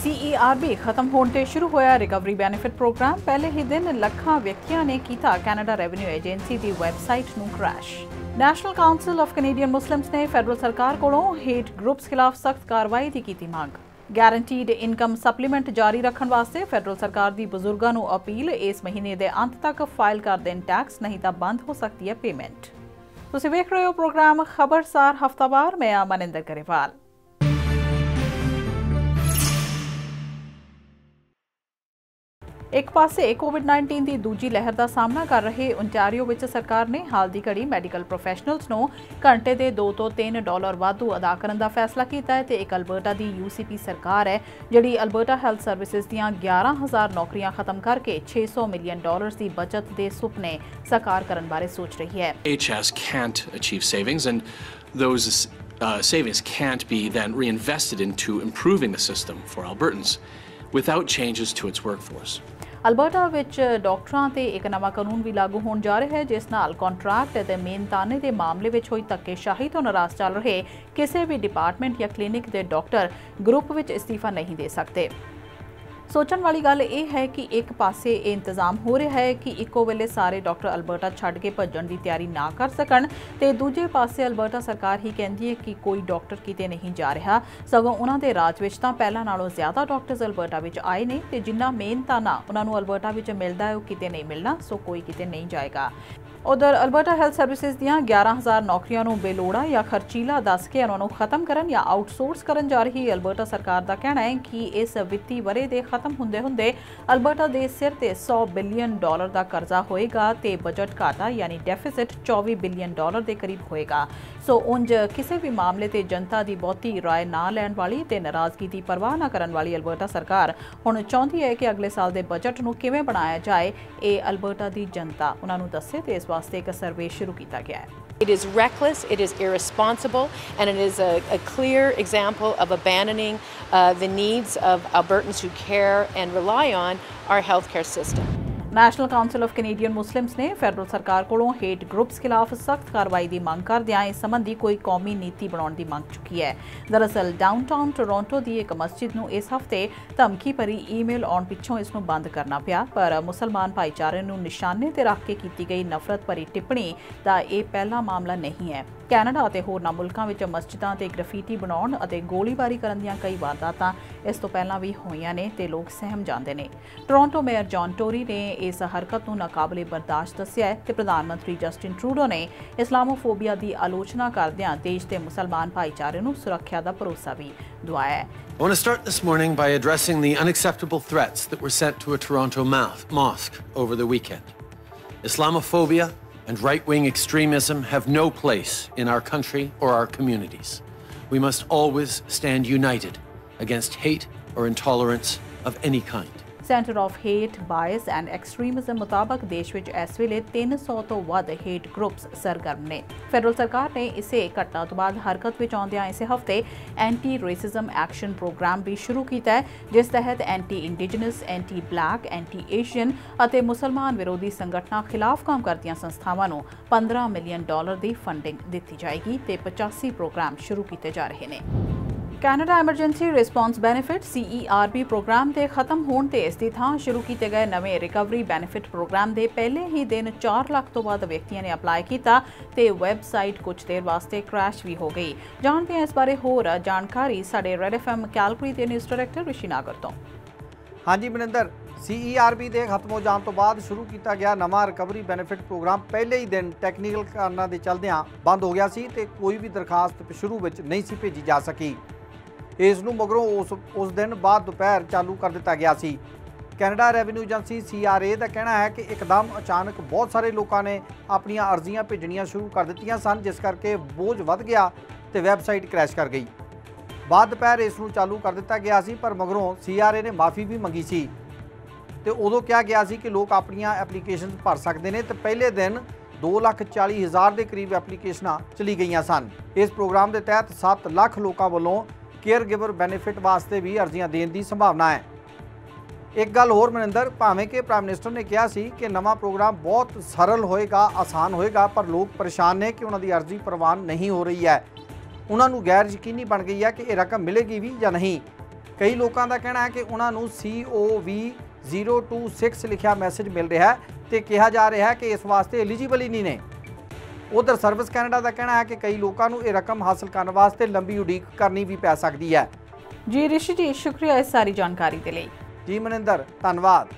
CERB खत्म होने ते शुरू होया रिकवरी बेनिफिट प्रोग्राम पहले ही दिन ਲੱਖਾਂ ਵਿਅਕਤੀਆਂ ਨੇ ਕੀਤਾ ਕੈਨੇਡਾ ਰੈਵਨਿਊ ਏਜੰਸੀ ਦੀ ਵੈਬਸਾਈਟ ਨੂੰ crash. National council of Canadian Muslims ਨੇ ਫੈਡਰਲ ਸਰਕਾਰ ਕੋਲੋਂ ਹੇਟ ਗਰੁੱਪਸ ਖਿਲਾਫ ਸਖਤ ਕਾਰਵਾਈ ਦੀ ਕੀਤੀ ਮੰਗ। ਗਾਰੰਟੀਡ ਇਨਕਮ ਸਪਲੀਮੈਂਟ ਜਾਰੀ ਰੱਖਣ ਵਾਸਤੇ ਫੈਡਰਲ ਸਰਕਾਰ ਦੀ ਬਜ਼ੁਰਗਾਂ ਨੂੰ ਅਪੀਲ, ਇਸ ਮਹੀਨੇ ਦੇ ਅੰਤ ਤੱਕ ਫਾਈਲ ਕਰ ਦੇਣ ਟੈਕਸ, ਨਹੀਂ ਤਾਂ ਬੰਦ ਹੋ ਸਕਦੀ ਹੈ ਪੇਮੈਂਟ। ਤੁਸੀਂ ਵੇਖ ਰਹੇ ਹੋ ਪ੍ਰੋਗਰਾਮ ਖਬਰਸਾਰ ਹਫਤਾਵਾਰ, ਮੈਂ ਆ ਮਨਿੰਦਰ ਗਰੇਵਾਲ। एक पासे कोविड-19 की दूजी लहर का सामना कर रहे ओंटारियो विच सरकार ने हाल की घड़ी मैडिकल प्रोफैशनल्स नूं घंटे के $2 ਤੋਂ $3 वाधू अदा करने का फैसला किया है। तो एक अल्बर्टा की UCP सरकार है जिहड़ी अल्बर्टा हैल्थ सर्विसेज दीआं 11,000 नौकरियां खत्म करके $600 मिलियन की बचत के सुपने साकार करने बारे सोच रही है। HS can't achieve savings, and those savings can't be then reinvested into improving the system for Albertans without changes to its workforce. Alberta ਵਿੱਚ ਡਾਕਟਰਾਂ ਤੇ ਇੱਕ ਨਵਾਂ ਕਾਨੂੰਨ ਵੀ ਲਾਗੂ ਹੋਣ ਜਾ ਰਿਹਾ ਹੈ, ਜਿਸ ਨਾਲ ਕੰਟਰੈਕਟ ਅਤੇ ਮਿਹਨਤਾਨੇ ਦੇ ਮਾਮਲੇ ਵਿੱਚ ਹੋਈ ਧੱਕੇਸ਼ਾਹੀ ਤੋਂ ਨਾਰਾਜ਼ ਚੱਲ ਰਹੇ ਕਿਸੇ ਵੀ ਡਿਪਾਰਟਮੈਂਟ ਜਾਂ ਕਲੀਨਿਕ ਦੇ ਡਾਕਟਰ ਗਰੁੱਪ ਵਿੱਚ ਇਸਤੀਫਾ ਨਹੀਂ ਦੇ ਸਕਦੇ। सोचण वाली गल यह है कि एक पासे इंतजाम हो रहा है कि इक्को वेले सारे डॉक्टर अल्बर्टा छड्ड के भज्जण की तैयारी ना कर सकण, ते दूजे पासे अल्बर्टा सरकार ही कहती है कि कोई डॉक्टर किते नहीं जा रहा, सगों उन्हां दे राज विच तां पहलां नालों ज़्यादा डॉक्टर्स अल्बर्टा विच आए ने, ते जिन्ना मेहनताना उन्हां नूं अल्बर्टा विच मिलदा है वो किते नहीं मिलना, सो कोई किते नहीं जाएगा। उधर अल्बर्टा हैल्थ सर्विसेज दीआं 11,000 नौकरियां नूं बेलोड़ा या खर्चीला दस के उन्हां नूं खत्म करन या आउटसोर्स करन जा रही अल्बर्टा सरकार का कहना है कि इस वित्ती वरे दे खत्म हुंदे हुंदे अल्बर्टा दे सिर ते $100 बिलियन का कर्जा होएगा ते बजट घाटा यानी डेफिसिट $24 बिलियन के करीब होएगा। सो उंज किसी भी मामले ते जनता की बहुती राय ना लैण वाली ते नाराजगी की परवाह ना करन वाली अल्बर्टा सरकार हुण चाहुंदी है कि अगले साल दे बजट नूं किवें बनाया जाए, ये अल्बर्टा की जनता उन्हां नूं दस्से ते इस वास्ते एक सर्वे शुरू किया गया है। It is reckless, it is irresponsible, and it is a clear example of abandoning the needs of Albertans who care and rely on our healthcare system. National council of Canadian Muslims ने federal सरकार कोलों hate groups खिलाफ सख्त कार्रवाई की मांग करदिआं इस संबंधी कोई कौमी नीति बनाउण की मांग चुकी है। दरअसल डाउनटाउन टोरंटो की एक मस्जिद नूं इस हफ्ते धमकी भरी ईमेल आउण पिछों इसनूं बंद करना पिया, पर मुसलमान भाईचारे नूं निशाने ते रख के की गई नफरत भरी टिप्पणी का यह पहला मामला नहीं है। कैनेडा ਅਤੇ ਹੋਰਨਾਂ ਮੁਲਕਾਂ ਵਿੱਚ ਮਸਜਿਦਾਂ ਤੇ ਗ੍ਰਫੀਟੀ ਬਣਾਉਣ ਅਤੇ ਗੋਲੀਬਾਰੀ ਕਰਨ ਦੀਆਂ ਕਈ ਵਾਰਦਾਤਾਂ ਇਸ ਤੋਂ ਪਹਿਲਾਂ ਵੀ ਹੋਈਆਂ ਨੇ ਤੇ ਲੋਕ ਸਹਿਮ ਜਾਂਦੇ ਨੇ। ਟੋਰਾਂਟੋ ਮੇਅਰ ਜੌਨ ਟੋਰੀ ਨੇ ਇਸ ਹਰਕਤ ਨੂੰ ਨਾਕਾਬਲੇ ਬਰਦਾਸ਼ਤ ਦੱਸਿਆ ਹੈ ਤੇ ਪ੍ਰਧਾਨ ਮੰਤਰੀ ਜਸਟਿਨ ਟਰੂਡੋ ਨੇ ਇਸਲਾਮੋਫੋਬੀਆ ਦੀ ਆਲੋਚਨਾ ਕਰਦਿਆਂ ਦੇਸ਼ ਦੇ ਮੁਸਲਮਾਨ ਭਾਈਚਾਰੇ ਨੂੰ ਸੁਰੱਖਿਆ ਦਾ ਭਰੋਸਾ ਵੀ ਦਿਵਾਇਆ ਹੈ। I want to start this morning by addressing the unacceptable threats that were sent to a Toronto mosque over the weekend. Islamophobia and right-wing extremism have no place in our country or our communities. We must always stand united against hate or intolerance of any kind. Centre of hate bias and extremism मुताबक देश विच इस वेले 300 तो वध hate groups सरगर्म ने। Federal सरकार ने इसे घटना तो बाद हरकत विच आउंदियां इस हफ्ते एंटी रेसिज्म एक्शन प्रोग्राम भी शुरू किया है, जिस तहत anti indigenous, anti black, anti Asian और मुसलमान विरोधी संगठनों खिलाफ काम करदियां संस्थावां नूं $15 मिलियन की फंडिंग दी जाएगी ते 85 प्रोग्राम शुरू किए जा रहे हैं। Canada emergency response benefit CERB programme के खत्म होने ते इसकी थां शुरू किए गए नवे रिकवरी बेनिफिट प्रोग्राम के पहले ही दिन 4 लाख तो वध व्यक्तियों ने अपलाई किया ते वैबसाइट कुछ देर वास्ते क्रैश भी हो गई। जानते हैं इस बारे होर जानकारी साडे रेड FM कैलगरी के न्यूज़ डायरैक्टर ऋषि नागर तो। हाँ जी मनिंदर, CERB के खत्म हो जाने तो बाद शुरू किया गया नवा रिकवरी बेनिफिट प्रोग्राम पहले ही दिन टैक्नीकल कारणों के चलदियां बंद हो गया सी ते कोई भी दरखास्त शुरू में नहीं सी भेजी जा सकी। इस नूं मगरों उस दिन बाद दोपहर चालू कर दिता गया सी। कैनेडा रैवन्यू एजेंसी CRA का कहना है कि एकदम अचानक बहुत सारे लोगों ने अपन अर्जियां भेजनियां शुरू कर दित्तियां सन, जिस करके बोझ वध गया तो वैबसाइट क्रैश कर गई। बाद दोपहर इस नूं चालू कर दिता गया सी, पर मगरों CRA ने माफ़ी भी मंगी सी ते उदों कहा गया सी कि लोग अपन एप्लीकेशन भर सकते हैं। तो पहले दिन 2,40,000 के करीब एप्लीकेशनां चली गई सन। इस प्रोग्राम के तहत 7 लाख लोगों वालों केयर गिवर बेनिफिट वास्ते भी अर्जियां देने की संभावना है। एक गल होर मनिंदर, भावें कि प्राइम मिनिस्टर ने कहा सी कि नवा प्रोग्राम बहुत सरल होएगा, आसान होएगा, पर लोग परेशान ने कि उन्होंने अर्जी प्रवान नहीं हो रही है। उन्होंने गैर यकीनी बन गई है कि यह रकम मिलेगी भी या नहीं। ਕਈ ਲੋਕਾਂ ਦਾ ਕਹਿਣਾ ਹੈ ਕਿ ਉਹਨਾਂ ਨੂੰ COV026 ਲਿਖਿਆ ਮੈਸੇਜ ਮਿਲ ਰਿਹਾ ਹੈ ਤੇ ਕਿਹਾ ਜਾ ਰਿਹਾ ਹੈ ਕਿ ਇਸ ਵਾਸਤੇ ਐਲੀਜੀਬਲ ਹੀ ਨਹੀਂ ਨੇ। ਉਧਰ ਸਰਵਿਸ ਕੈਨੇਡਾ ਦਾ ਕਹਿਣਾ ਹੈ ਕਿ ਕਈ ਲੋਕਾਂ ਨੂੰ ਇਹ ਰਕਮ ਹਾਸਲ ਕਰਨ ਵਾਸਤੇ ਲੰਬੀ ਉਡੀਕ ਕਰਨੀ ਵੀ ਪੈ ਸਕਦੀ ਹੈ। ਜੀ ਰਿਸ਼ੀ ਜੀ, ਸ਼ੁਕਰੀਆ ਇਸ ਸਾਰੀ ਜਾਣਕਾਰੀ ਦੇ ਲਈ। ਜੀ ਮਨਿੰਦਰ, ਧੰਨਵਾਦ।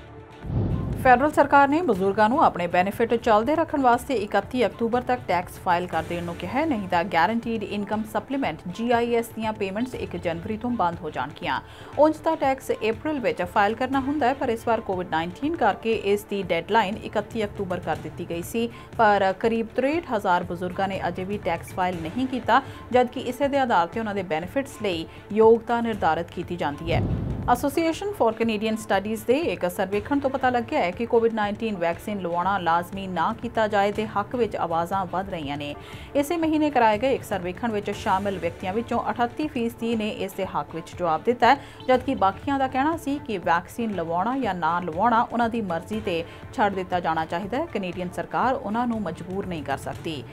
ਫੈਡਰਲ ਸਰਕਾਰ ਨੇ ਬਜ਼ੁਰਗਾਂ ਨੂੰ ਆਪਣੇ ਬੈਨੀਫਿਟ ਚੱਲਦੇ ਰੱਖਣ ਵਾਸਤੇ 31 ਅਕਤੂਬਰ ਤੱਕ ਟੈਕਸ ਫਾਈਲ ਕਰ ਦੇਣ ਨੂੰ ਕਿਹਾ ਹੈ, ਨਹੀਂ ਤਾਂ ਗੈਰੰਟੀਡ ਇਨਕਮ ਸਪਲੀਮੈਂਟ GIS ਦੀਆਂ ਪੇਮੈਂਟਸ 1 ਜਨਵਰੀ ਤੋਂ ਬੰਦ ਹੋ ਜਾਣਗੀਆਂ। ਉਂਝ ਤਾਂ ਟੈਕਸ ਅਪ੍ਰੈਲ ਵਿੱਚ ਫਾਈਲ ਕਰਨਾ ਹੁੰਦਾ ਹੈ, ਪਰ ਇਸ ਵਾਰ COVID-19 ਕਰਕੇ ਇਸ ਦੀ ਡੈਡਲਾਈਨ 31 ਅਕਤੂਬਰ ਕਰ ਦਿੱਤੀ ਗਈ ਸੀ। ਪਰ ਕਰੀਬ 63,000 ਬਜ਼ੁਰਗਾਂ ਨੇ ਅਜੇ ਵੀ ਟੈਕਸ ਫਾਈਲ ਨਹੀਂ ਕੀਤਾ, ਜਦਕਿ ਇਸੇ ਦੇ ਆਧਾਰ ਤੇ ਉਹਨਾਂ ਦੇ ਬੈਨੀਫਿਟਸ ਲਈ ਯੋਗਤਾ ਨਿਰਧਾਰਿਤ ਕੀਤੀ ਜਾਂਦੀ ਹੈ। ਐਸੋਸੀਏਸ਼ਨ ਫਾਰ ਕੈਨੇਡੀਅਨ ਸਟੱਡੀਜ਼ ਦੇ ਇੱਕ ਸਰਵੇਖਣ ਤੋਂ ਪਤਾ ਲੱਗਿਆ ਹੈ ਕਿ COVID-19 ਵੈਕਸੀਨ ਲਵਾਉਣਾ ਲਾਜ਼ਮੀ ਨਾ ਕੀਤਾ ਜਾਏ ਤੇ ਹੱਕ ਵਿੱਚ ਆਵਾਜ਼ਾਂ ਵੱਧ ਰਹੀਆਂ ਨੇ। ਇਸੇ ਮਹੀਨੇ ਕਰਾਏ ਗਏ ਇੱਕ ਸਰਵੇਖਣ ਵਿੱਚ ਸ਼ਾਮਲ ਵਿਅਕਤੀਆਂ ਵਿੱਚੋਂ 38% ਨੇ ਇਸ ਦੇ ਹੱਕ ਵਿੱਚ ਜਵਾਬ ਦਿੱਤਾ ਹੈ, ਜਦਕਿ ਬਾਕੀਆਂ ਦਾ ਕਹਿਣਾ ਸੀ ਕਿ ਵੈਕਸੀਨ ਲਵਾਉਣਾ ਜਾਂ ਨਾ ਲਵਾਉਣਾ ਉਹਨਾਂ ਦੀ ਮਰਜ਼ੀ ਤੇ ਛੱਡ ਦਿੱਤਾ ਜਾਣਾ ਚਾਹੀਦਾ ਹੈ। ਕੈਨੇਡੀਅਨ ਸਰਕਾਰ ਉਹਨਾਂ ਨੂੰ ਮਜਬੂਰ ਨਹੀਂ ਕਰ ਸਕਦੀ।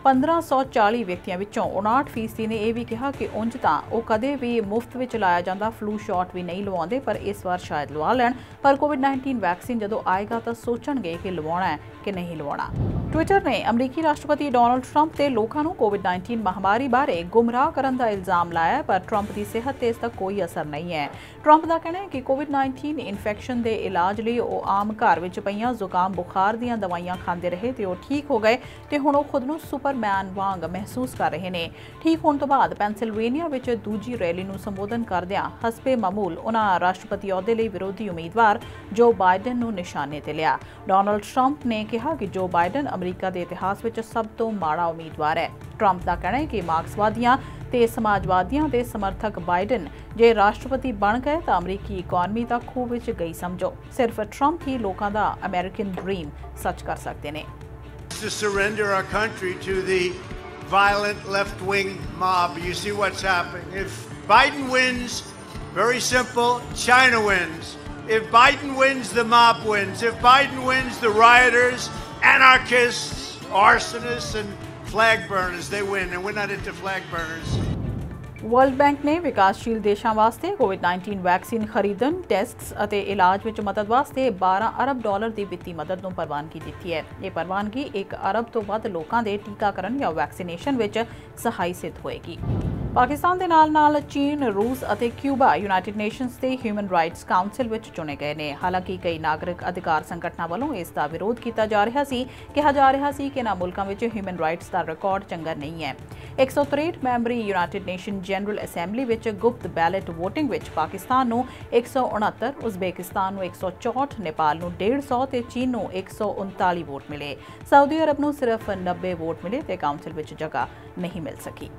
1540 ਵਿਅਕਤੀਆਂ ਵਿੱਚੋਂ 59% ਨੇ ਇਹ ਵੀ ਕਿਹਾ ਕਿ ਉਂਝ ਤਾਂ ਉਹ ਕਦੇ ਵੀ ਮੁਫਤ ਵਿੱਚ ਲਾਇਆ ਜਾਂਦਾ ਫਲੂ ਸ਼ਾਟ ਵੀ ਨਹੀਂ ਲਵਾਉਂਦੇ, ਪਰ ਇਸ ਵਾਰ ਸ਼ਾਇਦ ਲਵਾ ਲੈਣ। ਪਰ COVID-19 ਵੈਕਸੀਨ ਜਦੋਂ ਆਏਗਾ ਤਾਂ ਸੋਚਣਗੇ ਕਿ ਲਵਾਉਣਾ ਹੈ ਕਿ ਨਹੀਂ ਲਵਾਉਣਾ। ਟਵਿੱਟਰ ਨੇ ਅਮਰੀਕੀ ਰਾਸ਼ਟਰਪਤੀ ਡੋਨਾਲਡ ਟਰੰਪ ਤੇ ਲੋਕਾਂ ਨੂੰ COVID-19 ਮਹਾਮਾਰੀ ਬਾਰੇ ਗੁੰਮਰਾਹ ਕਰਨ ਦਾ ਇਲਜ਼ਾਮ ਲਾਇਆ, ਪਰ ਟਰੰਪ ਦੀ ਸਿਹਤ ਤੇ ਇਸ ਦਾ ਕੋਈ ਅਸਰ ਨਹੀਂ ਹੈ। ਟਰੰਪ ਦਾ ਕਹਿਣਾ ਹੈ ਕਿ COVID-19 ਇਨਫੈਕਸ਼ਨ ਦੇ ਇਲਾਜ ਲਈ ਉਹ ਆਮ ਘਰ ਵਿੱਚ ਪਈਆਂ ਜ਼ੁਕਾਮ ਬੁਖਾਰ ਦੀਆਂ ਦਵਾਈਆਂ ਖਾਂਦੇ ਰਹੇ ਤੇ ਉਹ ਠੀਕ ਹੋ ਗਏ ਤੇ ਹੁਣ ਉਹ ਖੁਦ ਨੂੰ ਸੁਪਰਮੈਨ ਵਾਂਗ ਮਹਿਸੂਸ ਕਰ ਰਹੇ ਨੇ। ਠੀਕ ਹੋਣ ਤੋਂ ਬਾਅਦ ਪੈਨਸਿਲਵੇਨੀਆ ਵਿੱਚ ਦੂਜੀ ਰੈਲੀ ਨੂੰ ਸੰਬੋਧਨ ਕਰਦਿਆਂ ਹਸਬੇ ਮਾਮੂਲ ਉਹਨਾਂ ਰਾਸ਼ਟਰਪਤੀ ਅਹੁਦੇ ਲਈ ਵਿਰੋਧੀ ਉਮੀਦਵਾਰ ਜੋ ਬਾਈਡਨ ਨੂੰ ਨਿਸ਼ਾਨੇ ਤੇ ਲਿਆ। ਡੋਨਾਲਡ ਟਰੰਪ ਨੇ ਕਿਹਾ ਕਿ ਜੋ ਬਾਈਡਨ ਅਮਰੀਕਾ ਦੇ ਇਤਿਹਾਸ ਵਿੱਚ ਸਭ ਤੋਂ ਮਾੜਾ ਉਮੀਦਵਾਰ ਹੈ। ਟਰੰਪ ਦਾ ਕਹਿਣਾ ਹੈ ਕਿ ਮਾਰਕਸਵਾਦੀਆਂ ਤੇ ਸਮਾਜਵਾਦੀਆਂ ਦੇ ਸਮਰਥਕ ਬਾਈਡਨ ਜੇ ਰਾਸ਼ਟਰਪਤੀ ਬਣ ਗਏ ਤਾਂ ਅਮਰੀਕੀ ਇਕਨੋਮੀ ਤਾਂ ਖੂਹ ਵਿੱਚ ਗਈ ਸਮਝੋ। ਸਿਰਫ ਟਰੰਪ ਹੀ ਲੋਕਾਂ ਦਾ ਅਮਰੀਕਨ ਡ੍ਰੀਮ ਸੱਚ ਕਰ ਸਕਦੇ ਨੇ। To surrender our country to the violent left-wing mob. You see what's happening. If Biden wins, very simple, China wins. If Biden wins, the mob wins. If Biden wins, the rioters, anarchists, arsonists, and flag burners, they win. And we're not into flag burners. World bank ਨੇ ਵਿਕਾਸਸ਼ੀਲ ਦੇਸ਼ਾਂ ਵਾਸਤੇ COVID-19 vaccine ਖਰੀਦਣ, tests ਅਤੇ ਇਲਾਜ ਵਿੱਚ ਮਦਦ ਵਾਸਤੇ $12 ਅਰਬ ਦੀ ਵਿੱਤੀ ਮਦਦ ਨੂੰ ਪ੍ਰਵਾਨਗੀ ਦਿੱਤੀ ਹੈ। ਇਹ ਪ੍ਰਵਾਨਗੀ 1 ਅਰਬ ਤੋਂ ਵੱਧ ਲੋਕਾਂ ਦੇ ਟੀਕਾਕਰਨ ਜਾਂ ਵੈਕਸੀਨੇਸ਼ਨ ਵਿੱਚ ਸਹਾਈ ਸਿੱਧ ਹੋਏਗੀ। ਪਾਕਿਸਤਾਨ ਦੇ ਨਾਲ-ਨਾਲ ਚੀਨ, ਰੂਸ ਅਤੇ ਕਿਊਬਾ ਯੂਨਾਈਟਿਡ ਨੇਸ਼ਨਸ ਦੇ ਹਿਊਮਨ ਰਾਈਟਸ ਕਾਉਂਸਲ ਵਿੱਚ ਚੁਣੇ ਗਏ ਨੇ। ਹਾਲਾਂਕਿ ਕਈ ਨਾਗਰਿਕ ਅਧਿਕਾਰ ਸੰਗਠਨਾਂ ਵੱਲੋਂ ਇਸ ਦਾ ਵਿਰੋਧ ਕੀਤਾ ਜਾ ਰਿਹਾ ਸੀ। ਕਿਹਾ ਜਾ ਰਿਹਾ ਸੀ ਕਿ ਇਹਨਾਂ ਮੁਲਕਾਂ ਵਿੱਚ ਹਿਊਮਨ ਰਾਈਟਸ ਦਾ ਰਿਕਾਰਡ ਚੰਗਾ ਨਹੀਂ ਹੈ। 163 memory United nation general assembly ਵਿੱਚ ਗੁਪਤ ਬੈਲਟ ਵੋਟਿੰਗ ਵਿੱਚ ਪਾਕਿਸਤਾਨ ਨੂੰ 169, ਉਜ਼ਬੇਕਿਸਤਾਨ ਨੂੰ 164, ਨੇਪਾਲ ਨੂੰ 150 ਤੇ ਚੀਨ ਨੂੰ 139 ਵੋਟ ਮਿਲੇ। ਸਾਊਦੀ ਅਰਬ ਨੂੰ ਸਿਰਫ 90 ਵੋਟ ਮਿਲੇ ਤੇ ਕਾਉਂਸਲ ਵਿੱਚ ਜਗ੍ਹਾ ਨਹੀਂ ਮਿਲ ਸਕੀ।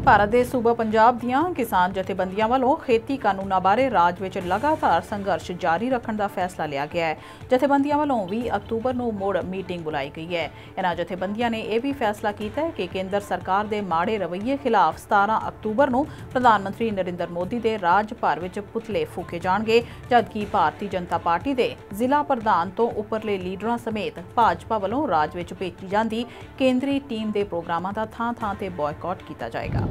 ਭਾਰਤ ਦੇ ਸੂਬਾ ਪੰਜਾਬ ਦੀਆਂ ਕਿਸਾਨ ਜਥੇਬੰਦੀਆਂ ਵੱਲੋਂ ਖੇਤੀ ਕਾਨੂੰਨਾਂ ਬਾਰੇ ਰਾਜ ਵਿੱਚ ਲਗਾਤਾਰ ਸੰਘਰਸ਼ ਜਾਰੀ ਰੱਖਣ ਦਾ ਫੈਸਲਾ ਲਿਆ ਗਿਆ ਹੈ। ਜਥੇਬੰਦੀਆਂ ਵੱਲੋਂ 20 ਅਕਤੂਬਰ ਨੂੰ ਮੁੜ ਮੀਟਿੰਗ ਬੁਲਾਈ ਗਈ ਹੈ। ਇਹਨਾਂ ਜਥੇਬੰਦੀਆਂ ਨੇ ਇਹ ਵੀ ਫੈਸਲਾ ਕੀਤਾ ਹੈ ਕਿ ਕੇਂਦਰ ਸਰਕਾਰ ਦੇ ਮਾੜੇ ਰਵੱਈਏ ਖਿਲਾਫ 17 ਅਕਤੂਬਰ ਨੂੰ ਪ੍ਰਧਾਨ ਮੰਤਰੀ ਨਰਿੰਦਰ ਮੋਦੀ ਦੇ ਰਾਜ ਭਰ ਵਿੱਚ ਪੁਤਲੇ ਫੂਕੇ ਜਾਣਗੇ, ਜਦਕਿ ਭਾਰਤੀ ਜਨਤਾ ਪਾਰਟੀ ਦੇ ਜ਼ਿਲ੍ਹਾ ਪ੍ਰਧਾਨ ਤੋਂ ਉੱਪਰਲੇ ਲੀਡਰਾਂ ਸਮੇਤ ਭਾਜਪਾ ਵੱਲੋਂ ਰਾਜ ਵਿੱਚ ਭੇਜੀ ਜਾਂਦੀ ਕੇਂਦਰੀ ਟੀਮ ਦੇ ਪ੍ਰੋਗਰਾਮਾਂ ਦਾ ਥਾਂ-ਥਾਂ ਤੇ ਬਾਇਕਾਟ ਕੀਤਾ ਜਾਏਗਾ।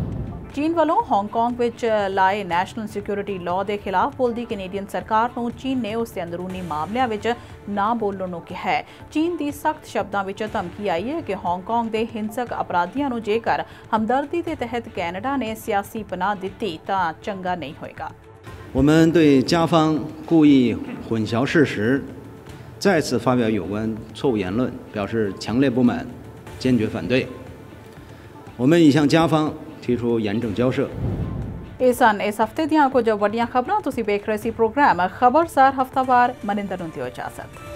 ਚੀਨ ਵੱਲੋਂ ਹਾਂਗਕਾਂਗ ਵਿੱਚ ਲਾਏ ਨੈਸ਼ਨਲ ਸਿਕਿਉਰਿਟੀ ਲਾਅ ਦੇ ਖਿਲਾਫ ਬੋਲਦੀ ਕੈਨੇਡੀਅਨ ਸਰਕਾਰ ਨੂੰ ਚੀਨ ਨੇ ਉਸ ਦੇ ਅੰਦਰੂਨੀ ਮਾਮਲਿਆਂ ਵਿੱਚ ਨਾ ਬੋਲਣ ਨੂੰ ਕਿਹਾ ਹੈ। ਚੀਨ ਦੀ ਸਖਤ ਸ਼ਬਦਾਂ ਵਿੱਚ ਧਮਕੀ ਆਈ ਹੈ ਕਿ ਹਾਂਗਕਾਂਗ ਦੇ ਹਿੰਸਕ ਅਪਰਾਧੀਆਂ ਨੂੰ ਜੇਕਰ ਹਮਦਰਦੀ ਦੇ ਤਹਿਤ ਕੈਨੇਡਾ ਨੇ ਸਿਆਸੀ ਪਨਾਹ ਦਿੱਤੀ ਤਾਂ ਚੰਗਾ ਨਹੀਂ ਹੋਏਗਾ। 我们对加方故意混淆事实、再次发表有关错误言论表示强烈不满，坚决反对。我们已向加方提出严正交涉。ਇਹ ਸਨ ਇਸ ਹਫ਼ਤੇ ਦੀਆਂ ਕੁਝ ਵੱਡੀਆਂ ਖਬਰਾਂ। ਤੁਸੀਂ ਵੇਖ ਰਹੇ ਸੀ ਪ੍ਰੋਗਰਾਮ ਖਬਰਸਾਰ ਹਫ਼ਤਾਵਾਰ। ਮਨਿੰਦਰ ਨੂੰ ਦਿਓ ਇਜਾਜ਼ਤ।